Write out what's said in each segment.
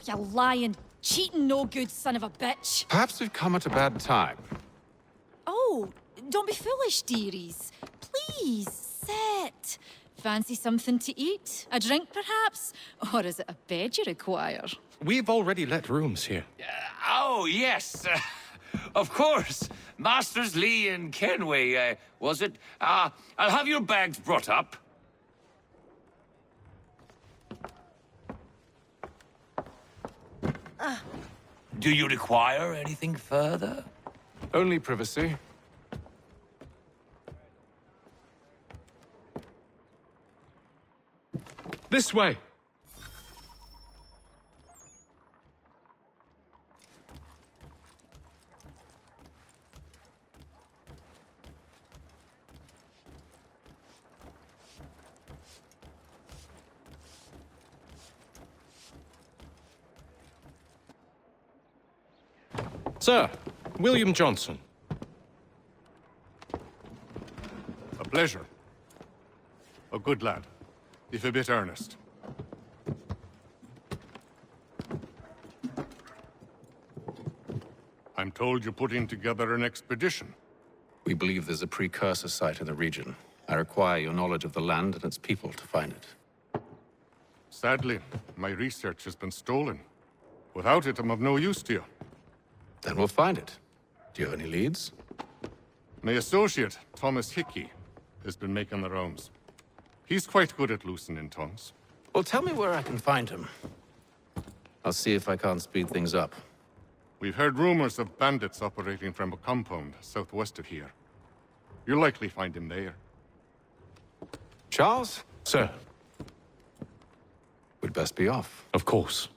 You lying, cheating, no good son of a bitch. Perhaps we've come at a bad time. Oh, don't be foolish, dearies. Please, sit. Fancy something to eat? A drink, perhaps? Or is it a bed you require? We've already let rooms here. Oh, yes. Of course. Masters Lee and Kenway, was it? I'll have your bags brought up. Do you require anything further? Only privacy. This way. Sir, William Johnson. A pleasure. A good lad, if a bit earnest. I'm told you're putting together an expedition. We believe there's a precursor site in the region. I require your knowledge of the land and its people to find it. Sadly, my research has been stolen. Without it, I'm of no use to you. Then we'll find it. Do you have any leads? My associate, Thomas Hickey, has been making the rounds. He's quite good at loosening tongues. Well, tell me where I can find him. I'll see if I can't speed things up. We've heard rumors of bandits operating from a compound southwest of here. You'll likely find him there. Charles? Sir, We'd best be off. of course.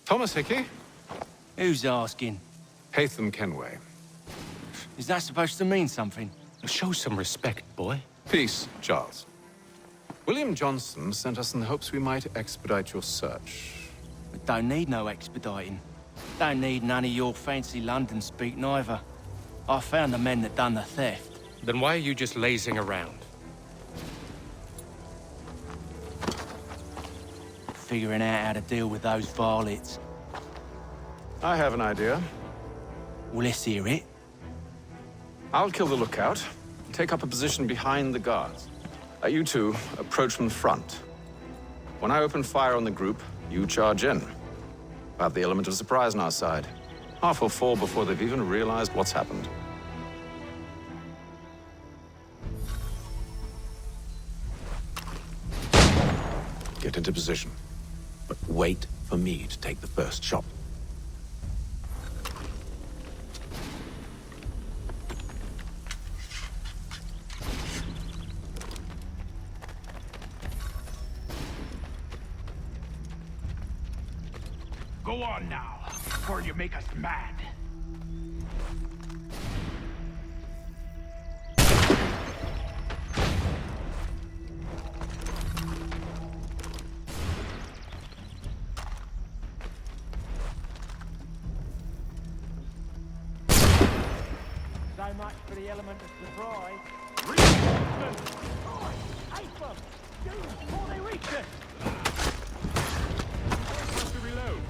Thomas Hickey? Who's asking? Haytham Kenway. Is that supposed to mean something? Show some respect, boy. Peace, Charles. William Johnson sent us in the hopes we might expedite your search. We don't need no expediting. Don't need none of your fancy London speak neither. I found the men that done the theft. Then why are you just lazing around? Figuring out how to deal with those varlets. I have an idea. Well, let's hear it. I'll kill the lookout, take up a position behind the guards. You two approach from the front. When I open fire on the group, you charge in. I have the element of surprise on our side. Half will fall before they've even realized what's happened. Get into position. But wait for me to take the first shot. Go on now, before you make us mad. So much for the element of surprise. Reinforcements! Ape them! Shoot before they reach us! Have to reload.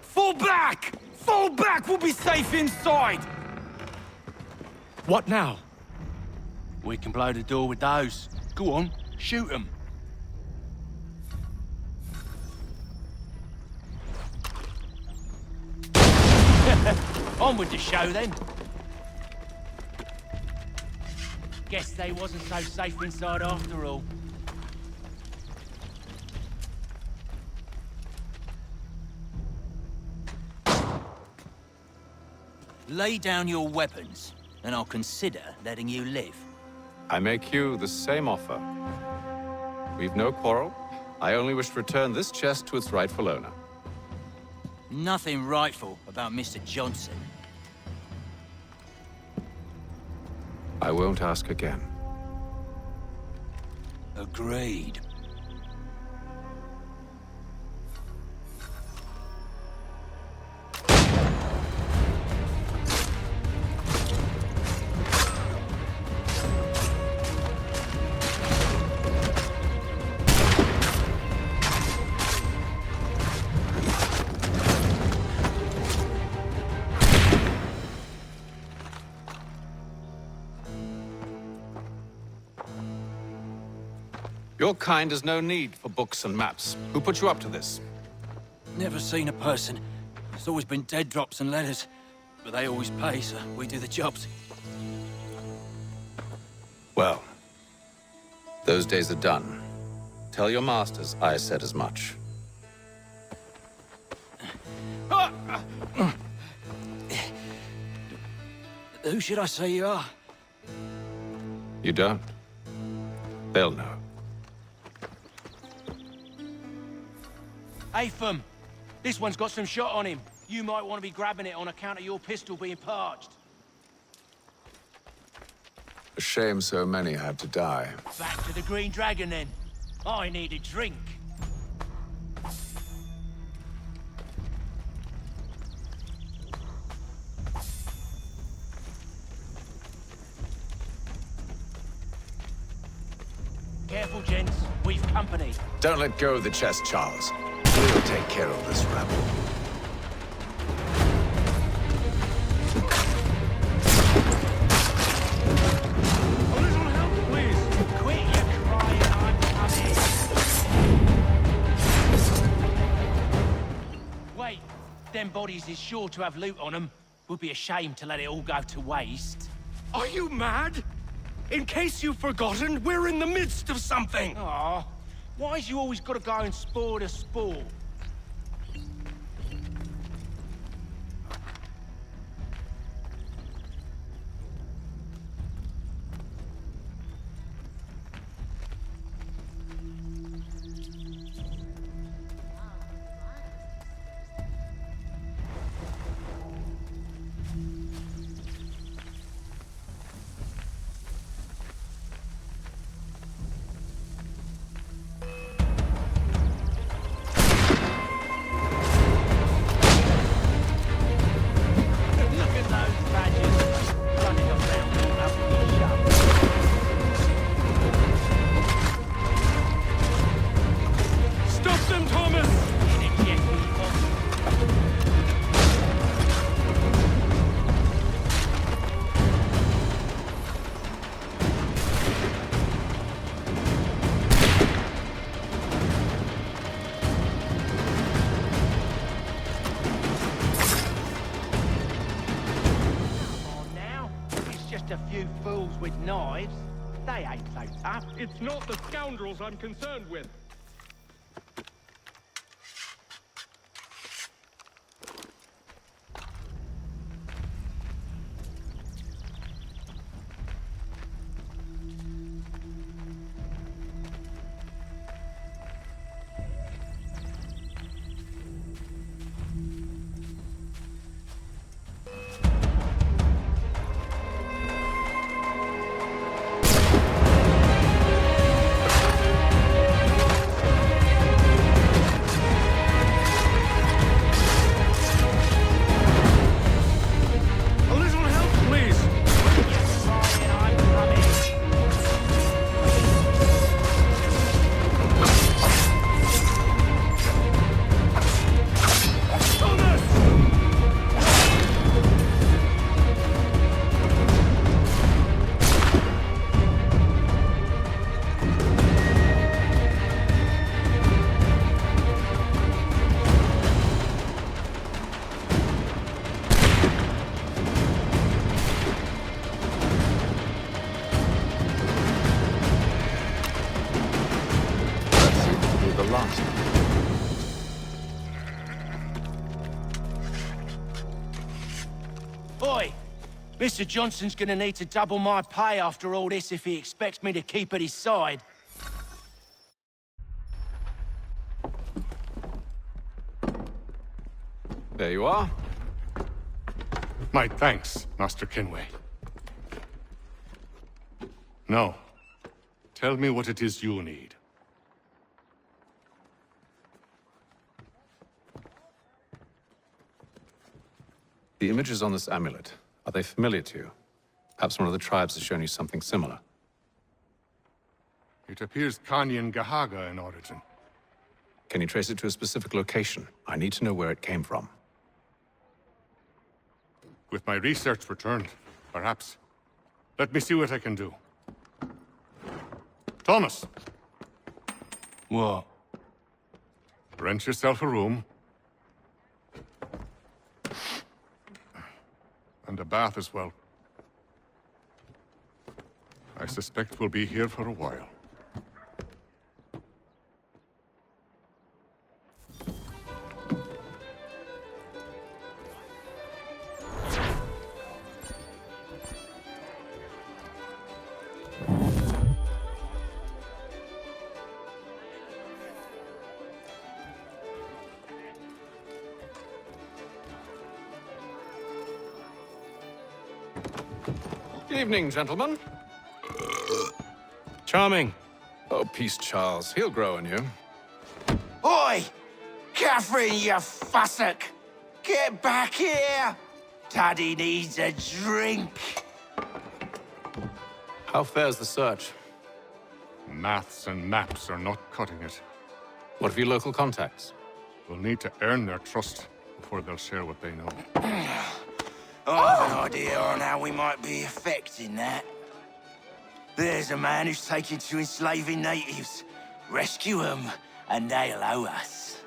Fall back! Fall back! We'll be safe inside! What now? We can blow the door with those. Go on, shoot them. On with the show, then. Guess they wasn't so safe inside after all. Lay down your weapons, and I'll consider letting you live. I make you the same offer. We've no quarrel. I only wish to return this chest to its rightful owner. Nothing rightful about Mr. Johnson. I won't ask again. Agreed. Your kind has no need for books and maps. Who put you up to this? Never seen a person. It's always been dead drops and letters. But they always pay, so we do the jobs. Well, those days are done. Tell your masters I said as much. Who should I say you are? You don't? They'll know. Atham, this one's got some shot on him. You might want to be grabbing it on account of your pistol being parched. A shame so many had to die. Back to the Green Dragon, then. I need a drink. Careful, gents. We've company. Don't let go of the chest, Charles. We'll take care of this rabble. A little help, please. Quit your crying, I'm coming. Wait, them bodies is sure to have loot on them. Would be a shame to let it all go to waste. Are you mad? In case you've forgotten, we're in the midst of something! Aw, why's you always gotta go and spoil the sport? Look at those badgers running around all over the shop. Stop them, Thomas! On now, it's just a few fools with knives. They ain't so tough. It's not the scoundrels I'm concerned with. Mr. Johnson's gonna need to double my pay after all this if he expects me to keep at his side. There you are. My thanks, Master Kenway. Now, tell me what it is you need. The images on this amulet, are they familiar to you? Perhaps one of the tribes has shown you something similar. It appears Kanyan Gahaga in origin. Can you trace it to a specific location? I need to know where it came from. With my research returned, perhaps. Let me see what I can do. Thomas! What? Rent yourself a room. And a bath as well. I suspect we'll be here for a while. Good evening, gentlemen. Charming. Oh, peace, Charles. He'll grow on you. Oi! Catherine, you fussock! Get back here! Daddy needs a drink. How fares the search? Maths and maps are not cutting it. What of your local contacts? We'll need to earn their trust before they'll share what they know. I have an idea on how we might be affecting that. There's a man who's taken to enslaving natives. Rescue them, and they'll owe us.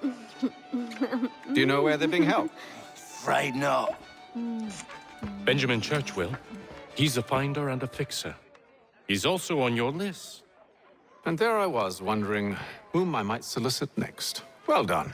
Do you know where they're being held? Afraid not. Benjamin Churchwill. He's a finder and a fixer. He's also on your list. And there I was, wondering whom I might solicit next. Well done.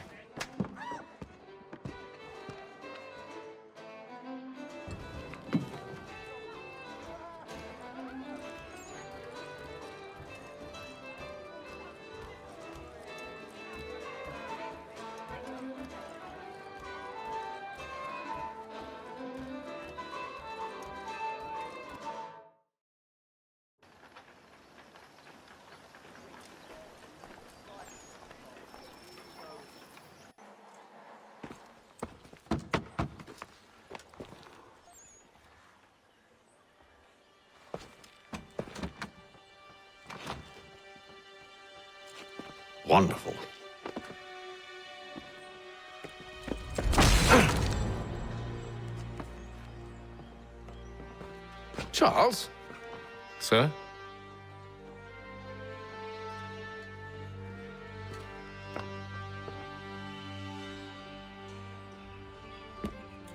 Wonderful. Charles? Sir?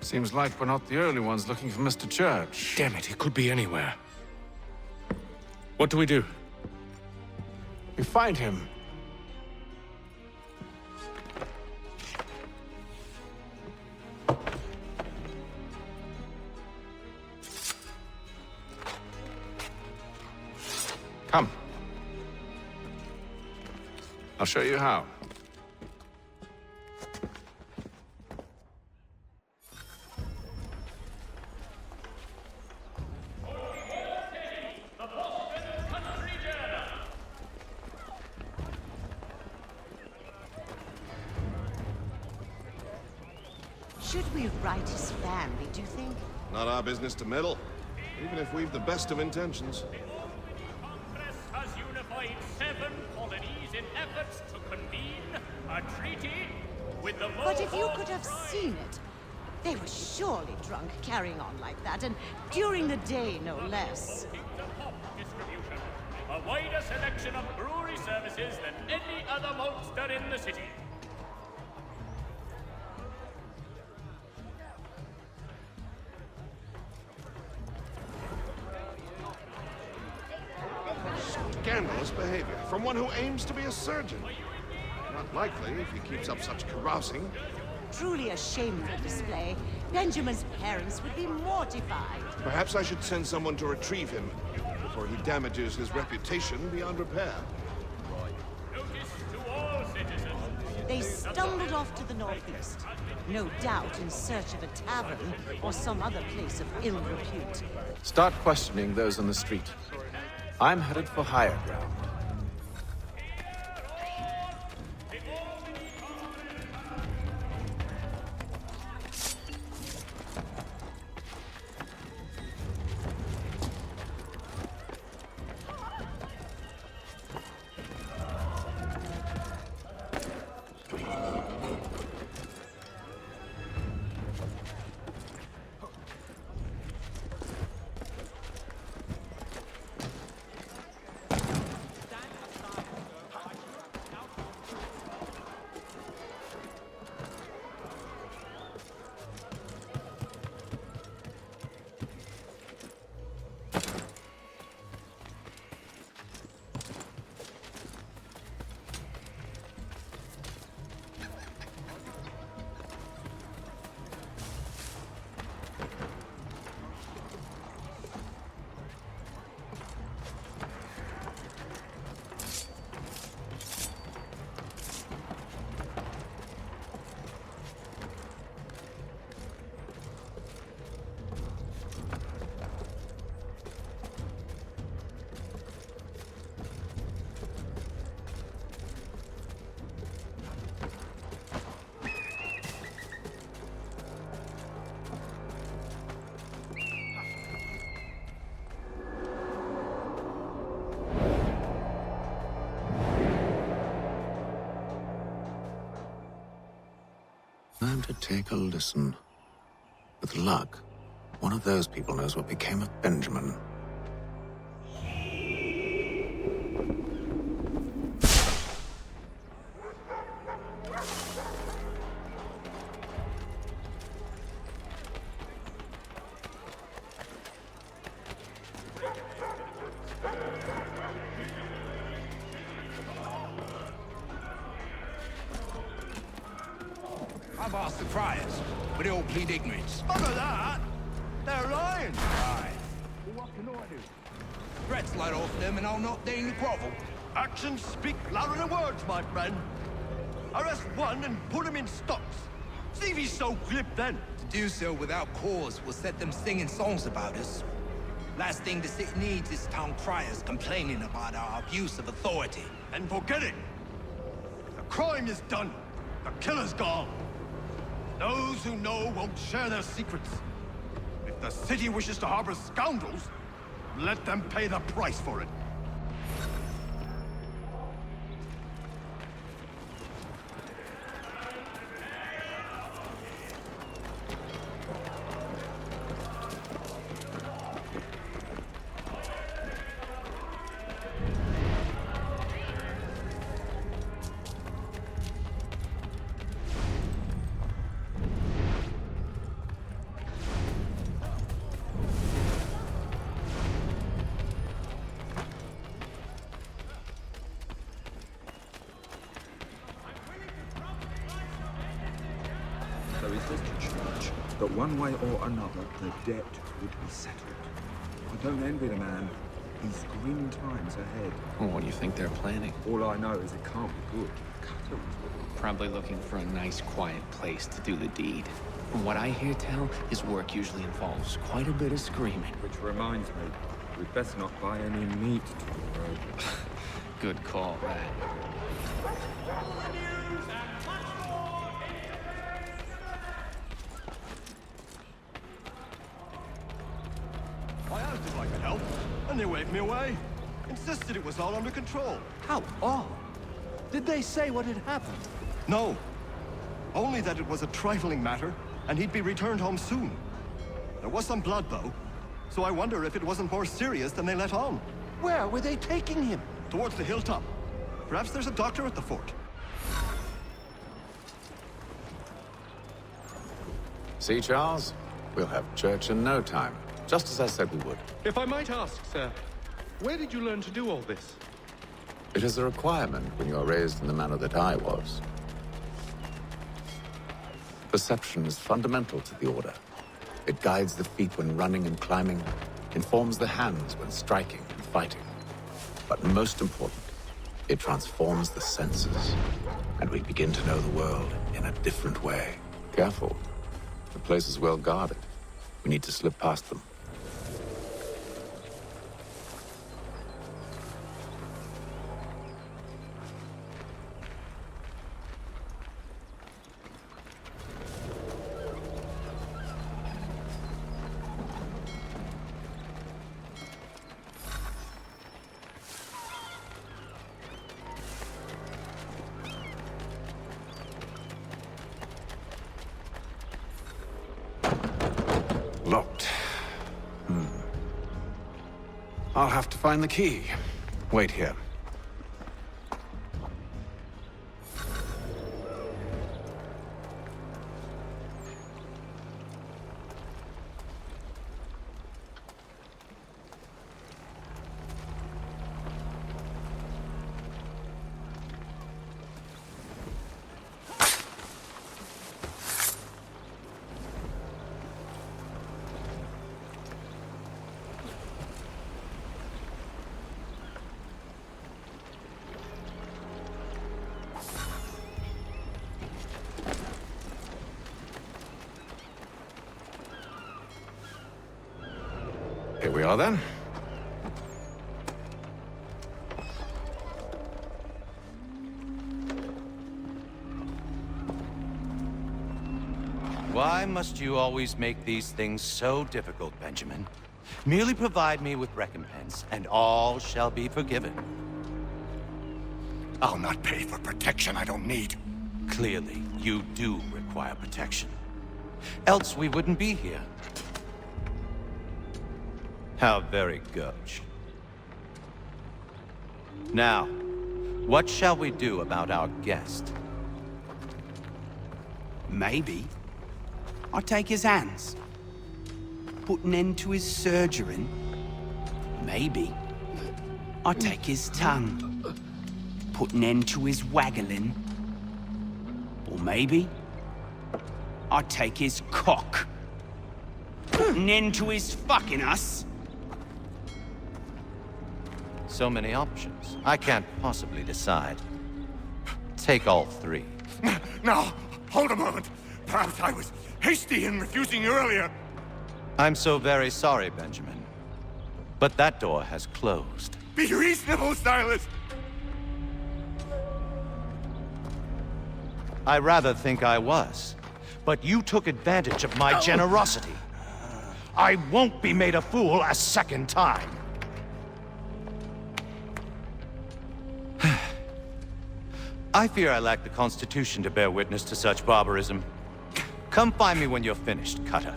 Seems like we're not the only ones looking for Mr. Church. Damn it, he could be anywhere. What do we do? We find him. Come. I'll show you how. Should we write his family, do you think? Not our business to meddle, even if we've the best of intentions. Congress has unified 7 colonies in efforts to convene a treaty with the But if you could have seen it, they were surely drunk carrying on like that, and during the day, no less. distribution, a wider selection of brewery services than any other maltster in the city. Scandalous behavior from one who aims to be a surgeon. Not likely if he keeps up such carousing. Truly a shameful display. Benjamin's parents would be mortified. Perhaps I should send someone to retrieve him before he damages his reputation beyond repair. Notice to all citizens. They stumbled off to the northeast, no doubt in search of a tavern or some other place of ill repute. Start questioning those on the street. I'm headed for higher ground. Time to take a listen. With luck, one of those people knows what became of Benjamin. I've asked the friars, but they all plead ignorance. None of that! They're lying! Right. Well, what can I do? Threats light off them and I'll not deign to grovel. Actions speak louder than words, my friend. Arrest one and put him in stocks. See if he's so glib then. To do so without cause will set them singing songs about us. Last thing the city needs is town criers complaining about our abuse of authority. And forget it. The crime is done. The killer's gone. Those who know won't share their secrets. If the city wishes to harbor scoundrels, let them pay the price for it. So is this to church that one way or another the debt would be settled. I don't envy the man. He's grim times ahead. Well, what do you think they're planning? All I know is it can't be good. Probably looking for a nice, quiet place to do the deed. From what I hear tell, his work usually involves quite a bit of screaming. Which reminds me, we'd best not buy any meat tomorrow. Good call, Rat. I asked if I could help, and they waved me away. Insisted it was all under control. How odd. Did they say what had happened? No. Only that it was a trifling matter, and he'd be returned home soon. There was some blood, though, so I wonder if it wasn't more serious than they let on. Where were they taking him? Towards the hilltop. Perhaps there's a doctor at the fort. See, Charles? We'll have church in no time. Just as I said we would. If I might ask, sir, where did you learn to do all this? It is a requirement when you are raised in the manner that I was. Perception is fundamental to the Order. It guides the feet when running and climbing, informs the hands when striking and fighting. But most important, it transforms the senses, and we begin to know the world in a different way. Careful. The place is well guarded. We need to slip past them. Locked. I'll have to find the key. Wait here. Here we are, then. Why must you always make these things so difficult, Benjamin? Merely provide me with recompense, and all shall be forgiven. I'll not pay for protection I don't need. Clearly, you do require protection. Else we wouldn't be here. How very gauche. Now, what shall we do about our guest? Maybe I'll take his hands. Put an end to his surgering. Maybe I'll take his tongue. Put an end to his waggling. Or maybe I'll take his cock. Put an end to his fucking us. So many options. I can't possibly decide. Take all three. No, hold a moment. Perhaps I was hasty in refusing you earlier. I'm so very sorry, Benjamin. But that door has closed. Be reasonable, Silas. I rather think I was. But you took advantage of my generosity. I won't be made a fool a second time. I fear I lack the constitution to bear witness to such barbarism. Come find me when you're finished, Cutter.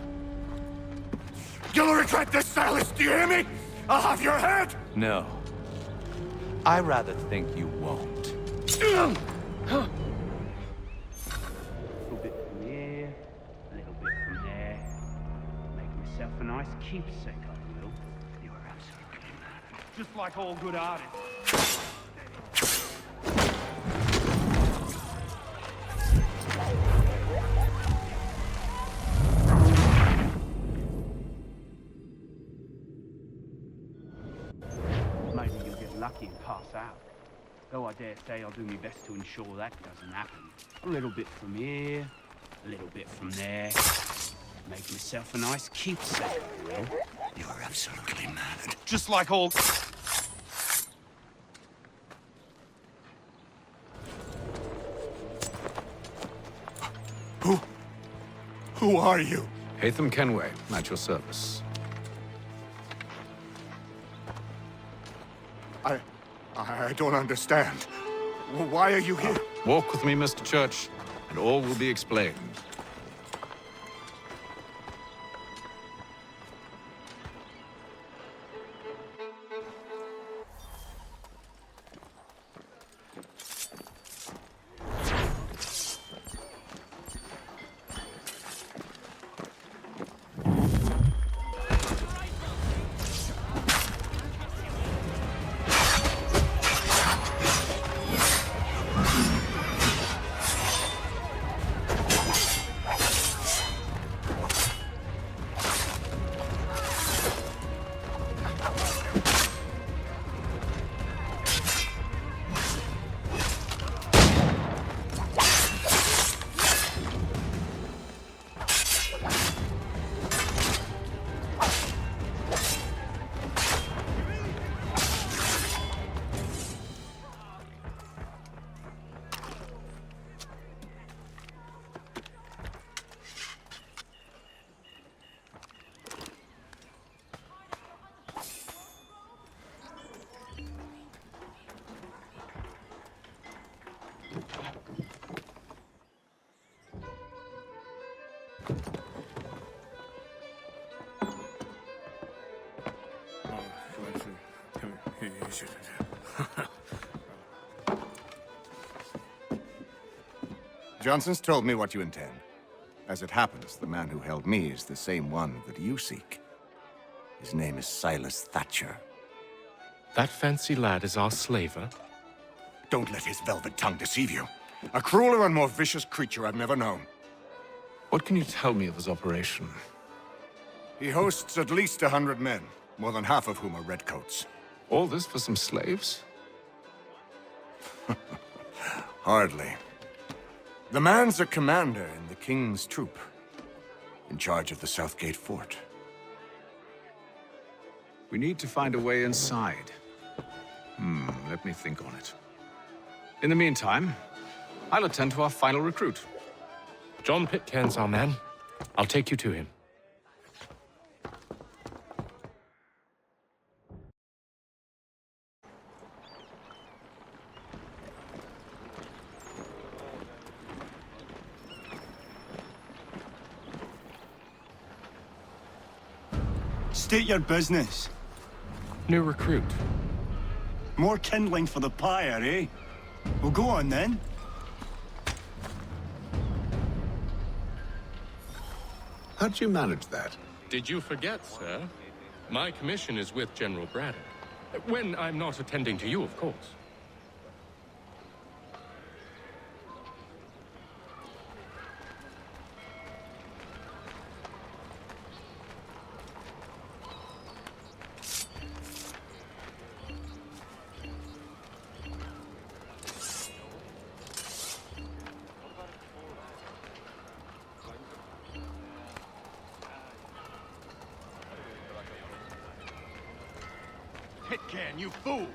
You'll regret this, Silas, do you hear me? I'll have your head! No. I rather think you won't. A little bit from here, a little bit from there. Make myself a nice keepsake, I will. You are absolutely mad. Just like all good artists. Maybe you'll get lucky and pass out. Though I dare say I'll do my best to ensure that doesn't happen. A little bit from here, a little bit from there. Make myself a nice keepsake, I will. You are absolutely mad. Just like all... Who are you? Hatham Kenway, at your service. I don't understand. Why are you here? Walk with me, Mr. Church, and all will be explained. Johnson's told me what you intend. As it happens, the man who held me is the same one that you seek. His name is Silas Thatcher. That fancy lad is our slaver? Don't let his velvet tongue deceive you. A crueler and more vicious creature I've never known. What can you tell me of his operation? He hosts at least 100 men, more than half of whom are redcoats. All this for some slaves? Hardly. The man's a commander in the King's troop, in charge of the Southgate Fort. We need to find a way inside. Let me think on it. In the meantime, I'll attend to our final recruit. John Pitcairn's our man. I'll take you to him. State your business. New recruit. More kindling for the pyre, eh? Well, go on then. How'd you manage that? Did you forget, sir? My commission is with General Braddock. When I'm not attending to you, of course. Pitcairn, you fool!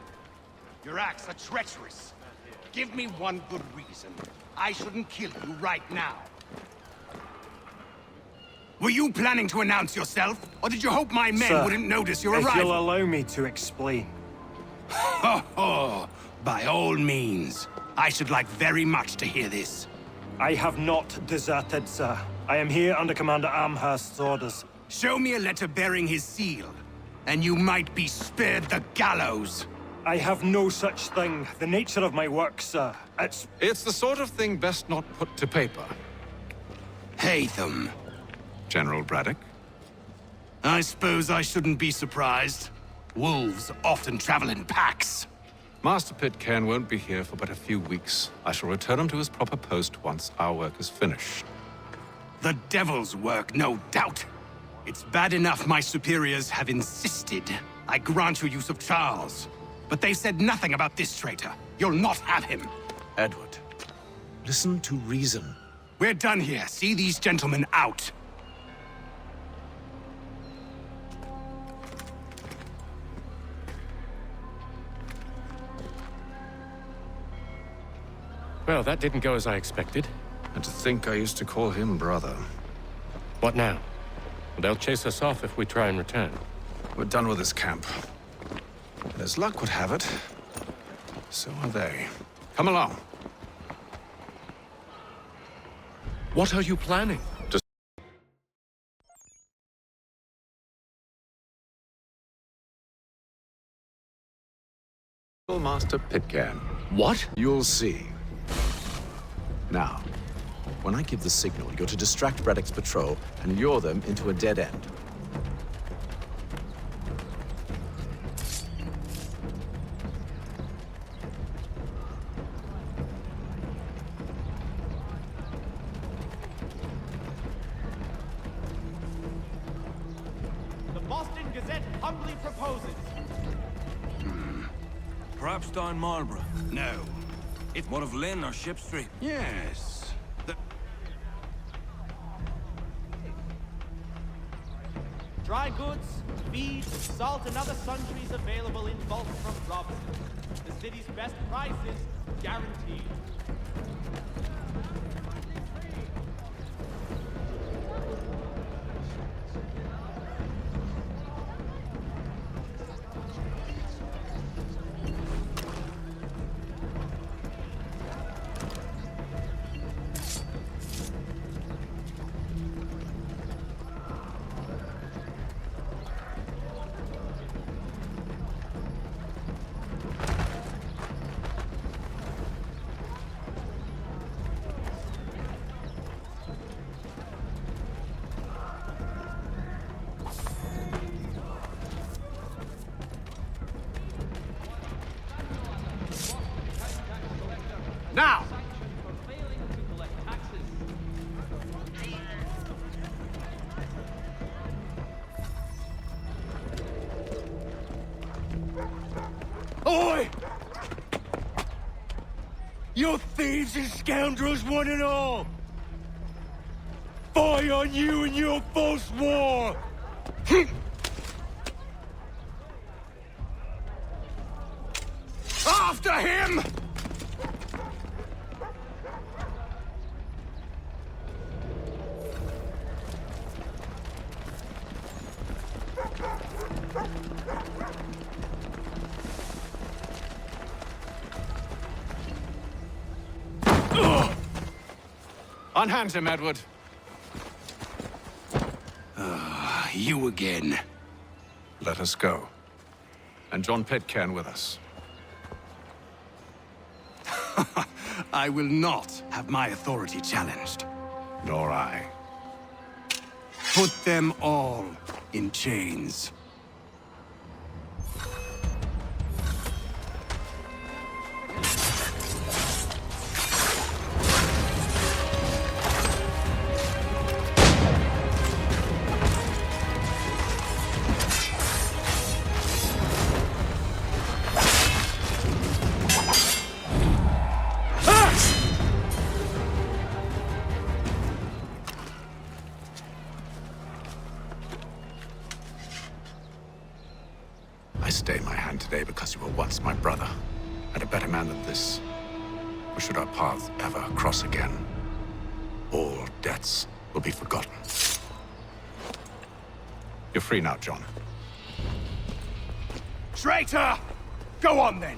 Your acts are treacherous. Give me one good reason I shouldn't kill you right now. Were you planning to announce yourself, or did you hope my men Sir, wouldn't notice your if arrival? you'll allow me to explain. Ho ho! By all means. I should like very much to hear this. I have not deserted, sir. I am here under Commander Amherst's orders. Show me a letter bearing his seal, and you might be spared the gallows. I have no such thing. The nature of my work, sir, It's the sort of thing best not put to paper. Hatham. General Braddock? I suppose I shouldn't be surprised. Wolves often travel in packs. Master Pitcairn won't be here for but a few weeks. I shall return him to his proper post once our work is finished. The devil's work, no doubt. It's bad enough my superiors have insisted I grant you use of Charles. But they said nothing about this traitor. You'll not have him. Edward, listen to reason. We're done here. See these gentlemen out. Well, that didn't go as I expected. And to think I used to call him brother. What now? They'll chase us off if we try and return. We're done with this camp. And as luck would have it, so are they. Come along. What are you planning? Master Pitcairn. What? You'll see. Now, when I give the signal, you're to distract Braddock's patrol and lure them into a dead end. The Boston Gazette humbly proposes. Perhaps down Marlborough. No. It's one of Lynn or Ship Street. Yes. Dry goods, feed, salt, and other sundries available in bulk from Robinson. The city's best prices guaranteed. Now! Oi! You thieves and scoundrels, one and all! Fie on you and your false war! After him! Unhand him, Edward. You again. Let us go. And John Pitcairn with us. I will not have my authority challenged. Nor I. Put them all in chains. I stay my hand today because you were once my brother, and a better man than this. Or should our paths ever cross again, all debts will be forgotten. You're free now, John. Traitor! Go on then!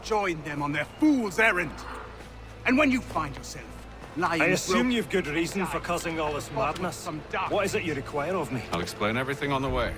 Join them on their fool's errand! And when you find yourself lying... I assume you've good reason for causing all this madness. What is it you require of me? I'll explain everything on the way.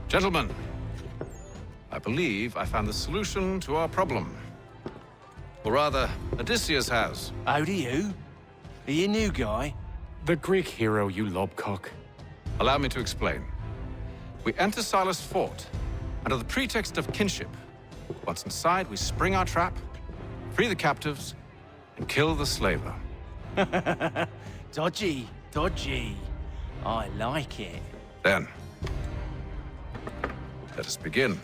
Gentlemen, I believe I found the solution to our problem. Or rather, Odysseus has. How do you? Are you a new guy? The Greek hero, you lobcock. Allow me to explain. We enter Silas' fort, under the pretext of kinship. Once inside, we spring our trap, free the captives, and kill the slaver. Dodgy, dodgy. I like it. Then, let us begin.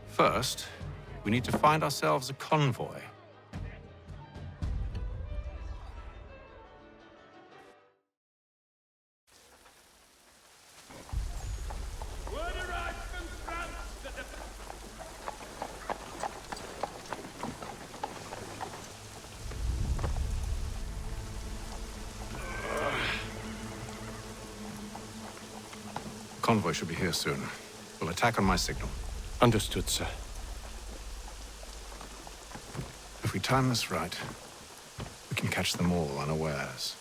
First, we need to find ourselves a convoy. Convoy should be here soon. We'll attack on my signal. Understood, sir. If we time this right, we can catch them all unawares.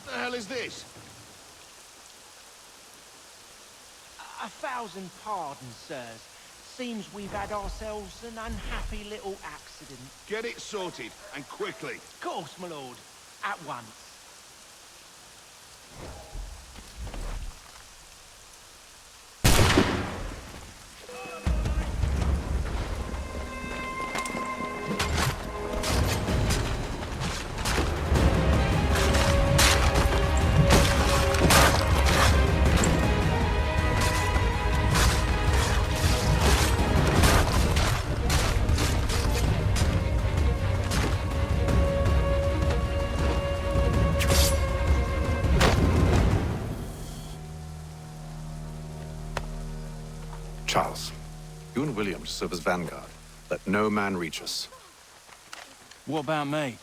What the hell is this? 1,000 pardons, sirs. Seems we've had ourselves an unhappy little accident. Get it sorted, and quickly. Of course, my lord. At once. Charles, you and William serve as vanguard. Let no man reach us. What about me?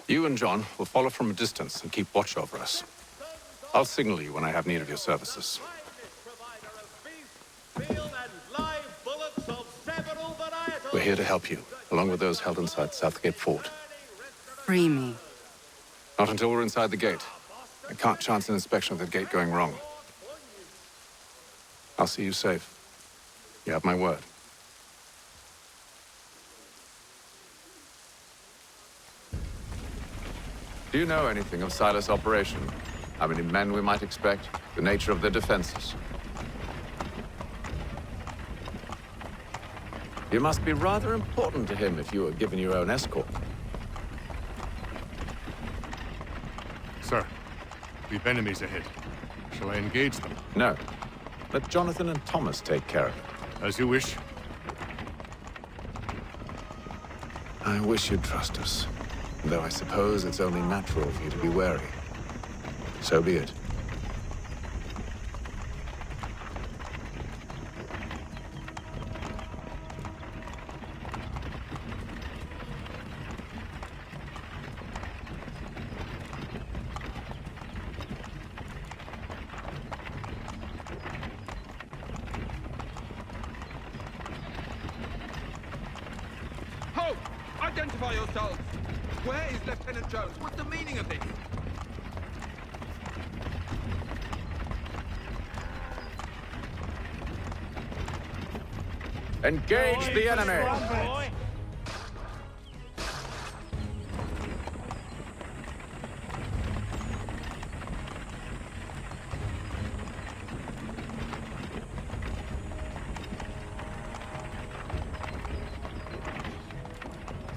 You and John will follow from a distance and keep watch over us. I'll signal you when I have need of your services. We're here to help you, along with those held inside Southgate Fort. Free me. Not until we're inside the gate. I can't chance an inspection of the gate going wrong. I'll see you safe. You have my word. Do you know anything of Silas' operation? How many men we might expect? The nature of their defenses? You must be rather important to him if you were given your own escort. Sir, we've enemies ahead. Shall I engage them? No. Let Jonathan and Thomas take care of it. As you wish. I wish you'd trust us. Though I suppose it's only natural for you to be wary. So be it. Halt! Identify yourselves! Where is Lieutenant Jones? What's the meaning of this? Engage the enemy!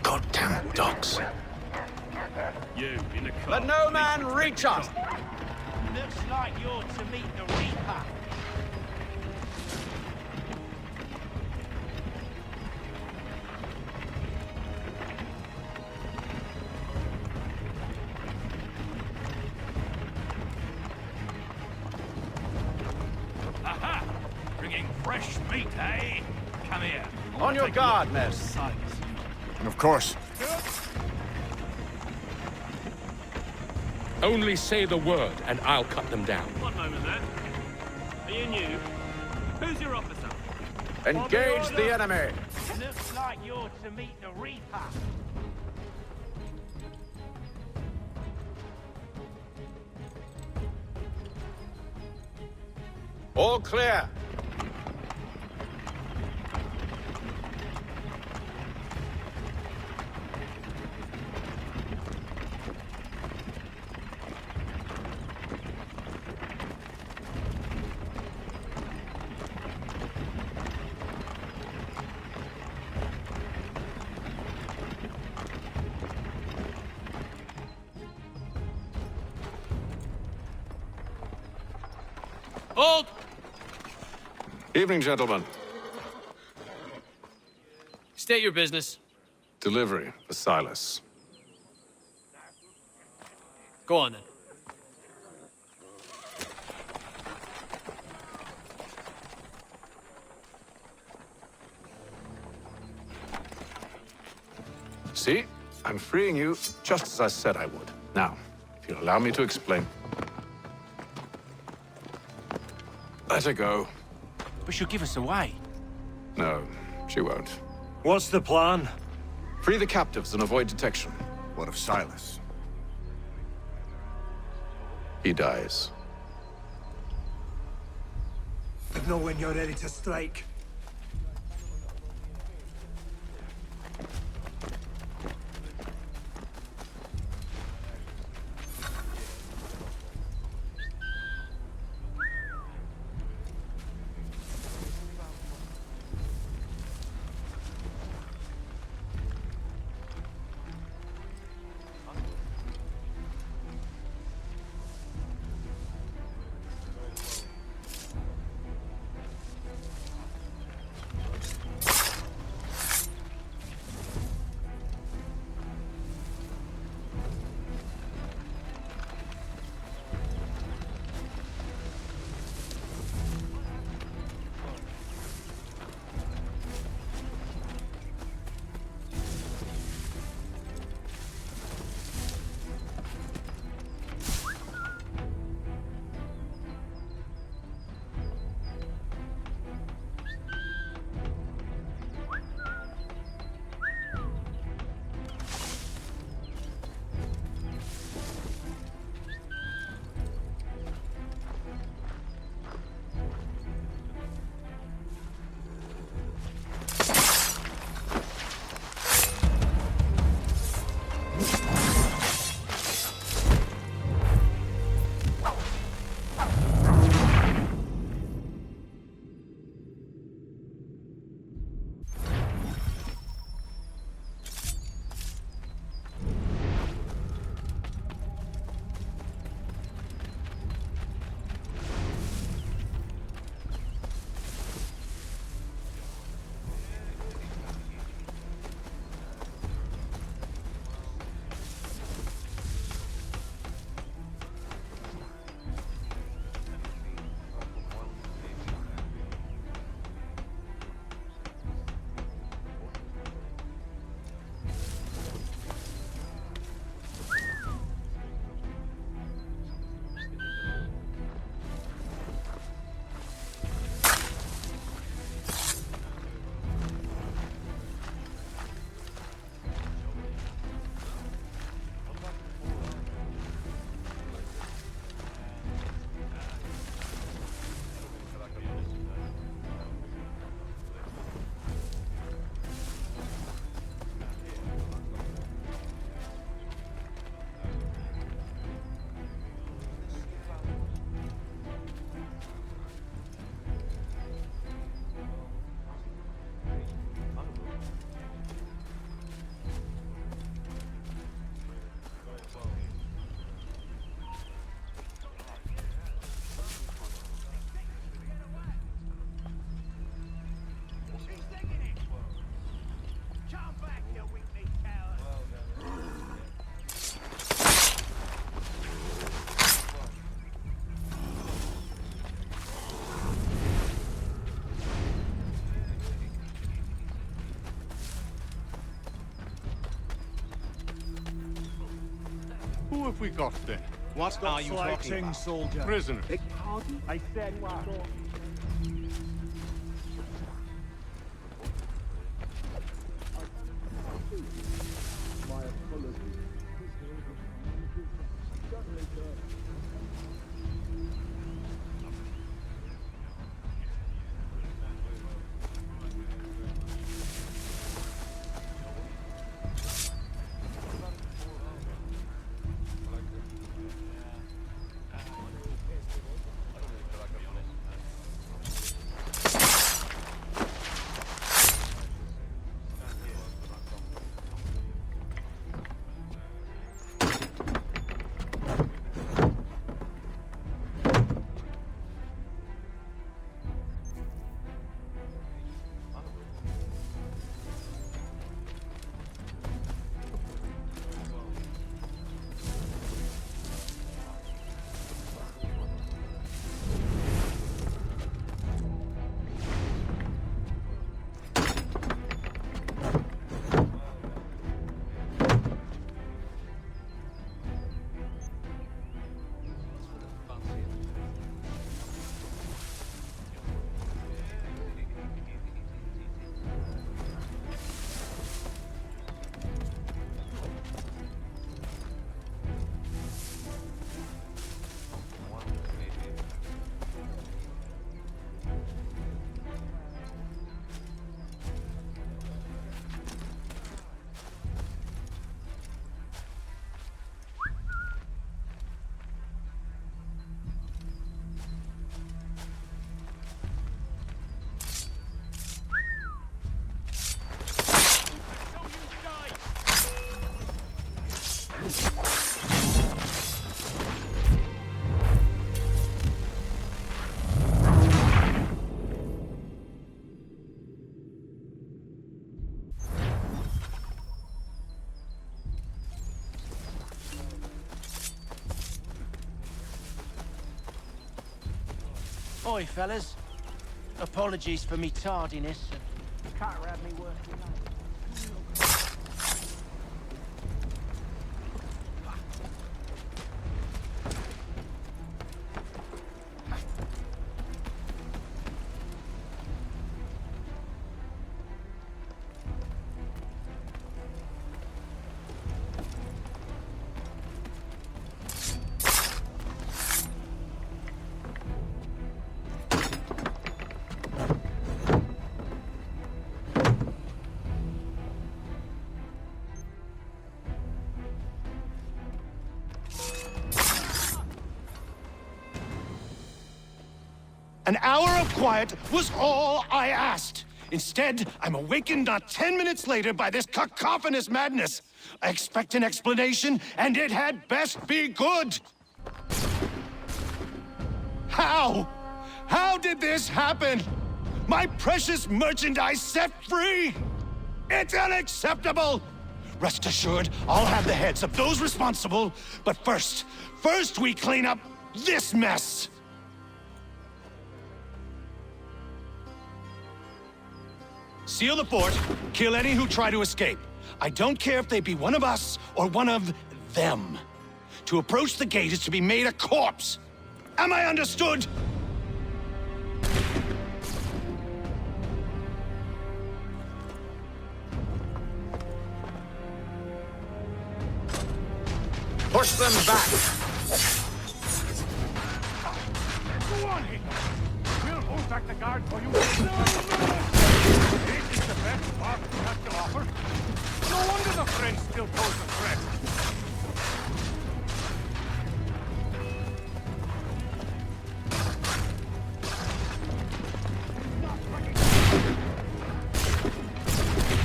Goddamn dogs. You in the car. Let no man reach us! Looks like you're to meet the Reaper. Aha! Bringing fresh meat, eh? Come here. On your guard, miss. Of course. Only say the word, and I'll cut them down. One moment, then. Are you new? Who's your officer? Engage the enemy! Looks like you're to meet the Reaper. All clear. Hold! Evening, gentlemen. State your business. Delivery for Silas. Go on, then. See? I'm freeing you just as I said I would. Now, if you'll allow me to explain. Let her go. But she'll give us away. No, she won't. What's the plan? Free the captives and avoid detection. What of Silas? He dies. know when you're ready to strike. Who have we got then? What are you talking about? Soldier. Prisoners. I said what? My apologies. Certainly, sir. Oi, fellas. Apologies for me tardiness. Can't have me working late. An hour of quiet was all I asked. Instead, I'm awakened not 10 minutes later by this cacophonous madness. I expect an explanation, and it had best be good. How? How did this happen? My precious merchandise set free? It's unacceptable! Rest assured, I'll have the heads of those responsible. But first we clean up this mess. Seal the fort, kill any who try to escape. I don't care if they be one of us or one of them. To approach the gate is to be made a corpse. Am I understood? Push them back! Go on, Hick. We'll hold back the guard for you. This is the best part we have to offer. No wonder the French still pose a threat.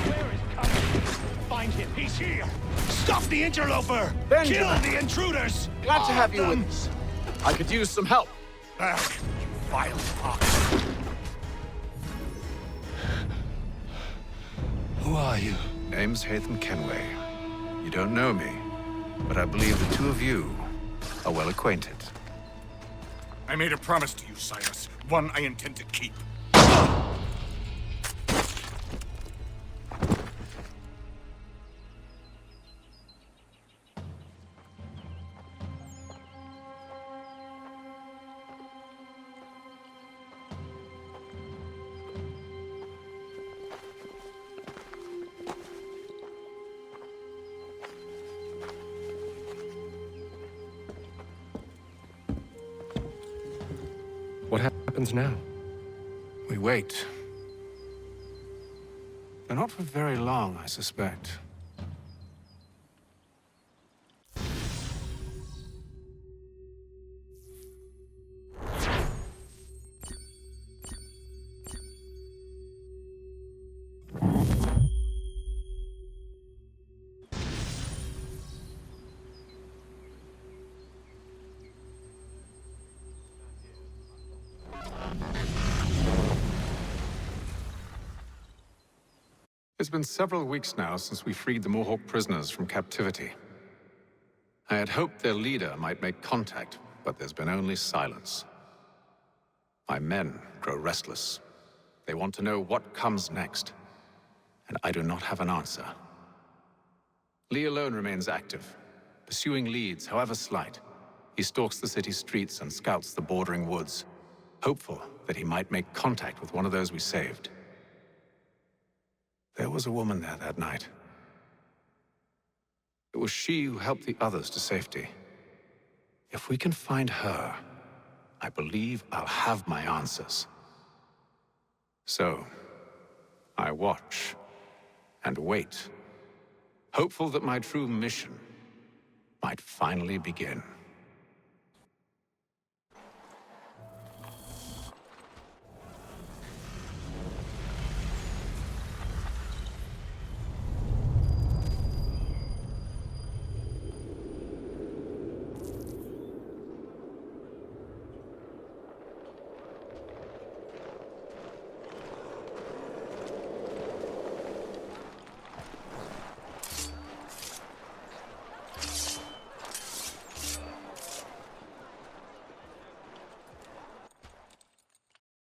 Where is cover? Find him. He's here. Stop the interloper! Benjamin. Kill the intruders! Glad to have you them. with us. I could use some help. Back, you vile fox. Who are you? Name's Hatham Kenway. You don't know me, but I believe the two of you are well acquainted. I made a promise to you, Cyrus. One I intend to keep. What happens now? We wait. But not for very long, I suspect. It's been several weeks now since we freed the Mohawk prisoners from captivity. I had hoped their leader might make contact, but there's been only silence. My men grow restless. They want to know what comes next, and I do not have an answer. Lee alone remains active, pursuing leads, however slight. He stalks the city streets and scouts the bordering woods, hopeful that he might make contact with one of those we saved. There was a woman there that night. It was she who helped the others to safety. If we can find her, I believe I'll have my answers. So, I watch and wait, hopeful that my true mission might finally begin.